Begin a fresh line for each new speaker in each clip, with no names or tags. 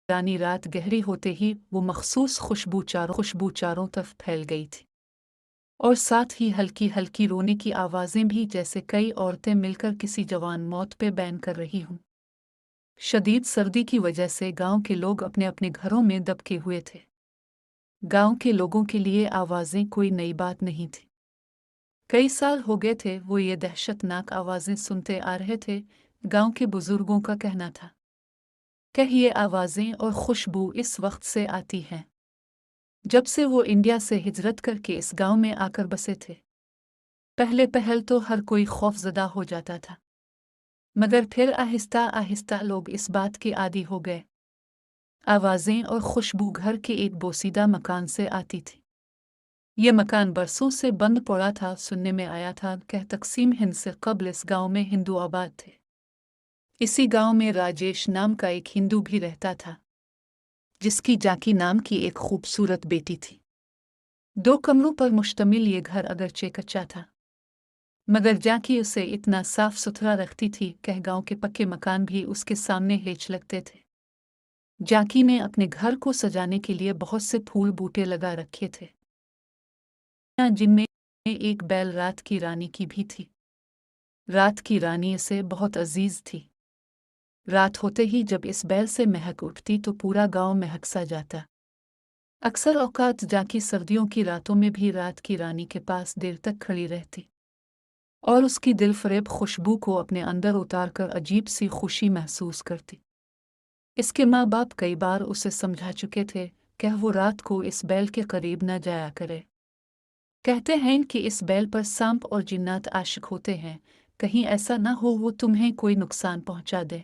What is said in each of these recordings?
रानी रात गहरी होते ही वो मखसूस खुशबू चारों तरफ फैल गई थी, और साथ ही हल्की हल्की रोने की आवाज़ें भी, जैसे कई औरतें मिलकर किसी जवान मौत पे बैन कर रही हों। शदीद सर्दी की वजह से गांव के लोग अपने अपने घरों में दबके हुए थे। गांव के लोगों के लिए आवाज़ें कोई नई बात नहीं थी। कई साल हो गए थे वो ये दहशतनाक आवाज़ें सुनते आ रहे थे। गांव के बुजुर्गों का कहना था कि ये आवाज़ें और खुशबू इस वक्त से आती हैं जब से वो इंडिया से हिजरत करके इस गांव में आकर बसे थे। पहले पहल तो हर कोई खौफजदा हो जाता था, मगर फिर आहिस्ता आहिस्ता लोग इस बात के आदी हो गए। आवाज़ें और खुशबू घर के एक बोसीदा मकान से आती थी। ये मकान बरसों से बंद पड़ा था। सुनने में आया था कि तकसीम हिंद से कबल इस गांव में हिंदू आबाद थे। इसी गांव में राजेश नाम का एक हिंदू भी रहता था, जिसकी जाकी नाम की एक खूबसूरत बेटी थी। 2 कमरों पर मुश्तमिल ये घर अगरचे कच्चा था, मगर जाकी उसे इतना साफ सुथरा रखती थी कि गांव के पक्के मकान भी उसके सामने हेच लगते थे। जाकी ने अपने घर को सजाने के लिए बहुत से फूल बूटे लगा रखे थे, जिनमें एक बैल रात की रानी की भी थी। रात की रानी इसे बहुत अजीज थी। रात होते ही जब इस बैल से महक उठती तो पूरा गांव महक सा जाता। अक्सर औकात जाकी सर्दियों की रातों में भी रात की रानी के पास देर तक खड़ी रहती और उसकी दिलफरेब खुशबू को अपने अंदर उतारकर अजीब सी खुशी महसूस करती। इसके माँ बाप कई बार उसे समझा चुके थे कि वो रात को इस बैल के करीब न जाया करे। कहते हैं कि इस बैल पर सांप और जिन्नात आशिक होते हैं, कहीं ऐसा न हो वो तुम्हें कोई नुकसान पहुंचा दे।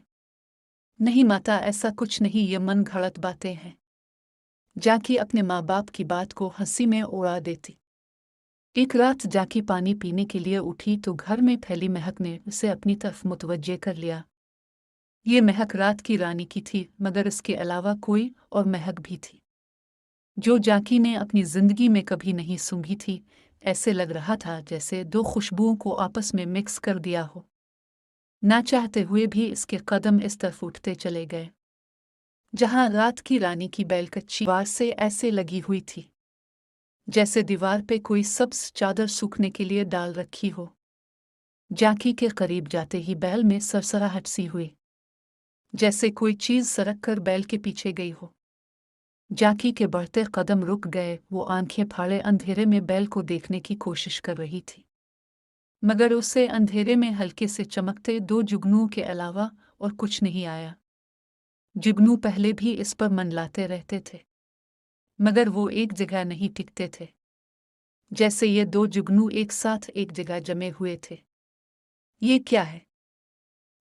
नहीं माता, ऐसा कुछ नहीं, ये मन घड़त बातें हैं। जाकी अपने माँ बाप की बात को हंसी में उड़ा देती। एक रात जाकी पानी पीने के लिए उठी तो घर में फैली महक ने उसे अपनी तरफ मुतवज्जे कर लिया। ये महक रात की रानी की थी, मगर इसके अलावा कोई और महक भी थी जो जाकी ने अपनी जिंदगी में कभी नहीं सूंघी थी। ऐसे लग रहा था जैसे 2 खुशबुओं को आपस में मिक्स कर दिया हो। ना चाहते हुए भी इसके कदम इस तरफ उठते चले गए जहां रात की रानी की बैल कच्ची दीवार से ऐसे लगी हुई थी जैसे दीवार पे कोई सब्ज चादर सूखने के लिए डाल रखी हो। जाकी के करीब जाते ही बैल में सरसराहट सी हुई, जैसे कोई चीज सरक कर बैल के पीछे गई हो। जाकी के बढ़ते कदम रुक गए। वो आंखें फाड़े अंधेरे में बैल को देखने की कोशिश कर रही थी, मगर उसे अंधेरे में हल्के से चमकते 2 जुगनुओं के अलावा और कुछ नहीं आया। जुगनू पहले भी इस पर मनलाते रहते थे, मगर वो एक जगह नहीं टिकते थे, जैसे ये 2 जुगनू एक साथ एक जगह जमे हुए थे। ये क्या है?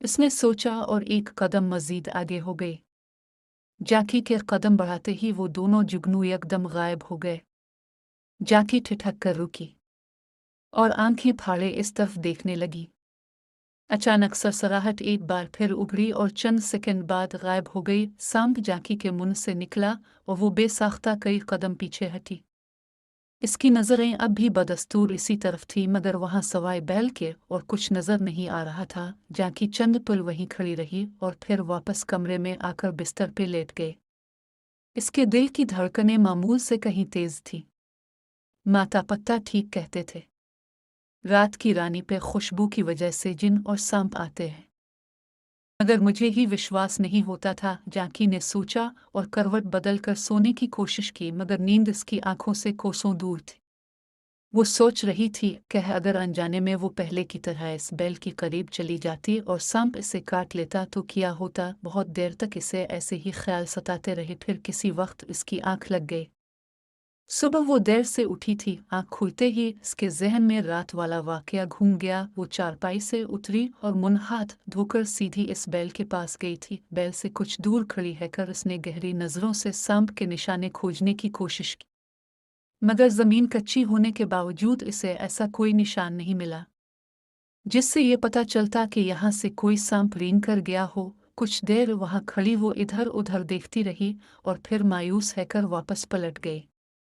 उसने सोचा और एक कदम मजीद आगे हो गई। जाकी के कदम बढ़ाते ही वो दोनों जुगनू एकदम गायब हो गए। जाकी ठिठक कर रुकी और आंखें फाड़े इस तरफ देखने लगी। अचानक सरसराहट एक बार फिर उभरी और चंद सेकंड बाद गायब हो गई। सांप जाकी के मुंह से निकला और वो बेसाख्ता कई कदम पीछे हटी। इसकी नज़रें अब भी बदस्तूर इसी तरफ थी, मगर वहां सवाए बैल के और कुछ नज़र नहीं आ रहा था। जाकी चंद पल वहीं खड़ी रही और फिर वापस कमरे में आकर बिस्तर पे लेट गए। इसके दिल की धड़कनें मामूल से कहीं तेज थी। माता पत्ता ठीक कहते थे, रात की रानी पे खुशबू की वजह से जिन और सांप आते हैं। मगर मुझे ही विश्वास नहीं होता था, जाकी ने सोचा और करवट बदलकर सोने की कोशिश की, मगर नींद इसकी आंखों से कोसों दूर थी। वो सोच रही थी कि अगर अनजाने में वो पहले की तरह इस बैल के करीब चली जाती और सांप इसे काट लेता तो क्या होता। बहुत देर तक इसे ऐसे ही ख्याल सताते रहे। फिर किसी वक्त इसकी आंख लग गई। सुबह वो देर से उठी थी। आंख खुलते ही इसके जहन में रात वाला वाकया घूम गया। वो चारपाई से उतरी और मुंह हाथ धोकर सीधी इस बैल के पास गई थी। बैल से कुछ दूर खड़ी रहकर उसने गहरी नजरों से सांप के निशाने खोजने की कोशिश की, मगर जमीन कच्ची होने के बावजूद इसे ऐसा कोई निशान नहीं मिला जिससे ये पता चलता कि यहाँ से कोई सांप रेंग कर गया हो। कुछ देर वहां खड़ी वो इधर उधर देखती रही और फिर मायूस होकर वापस पलट गई।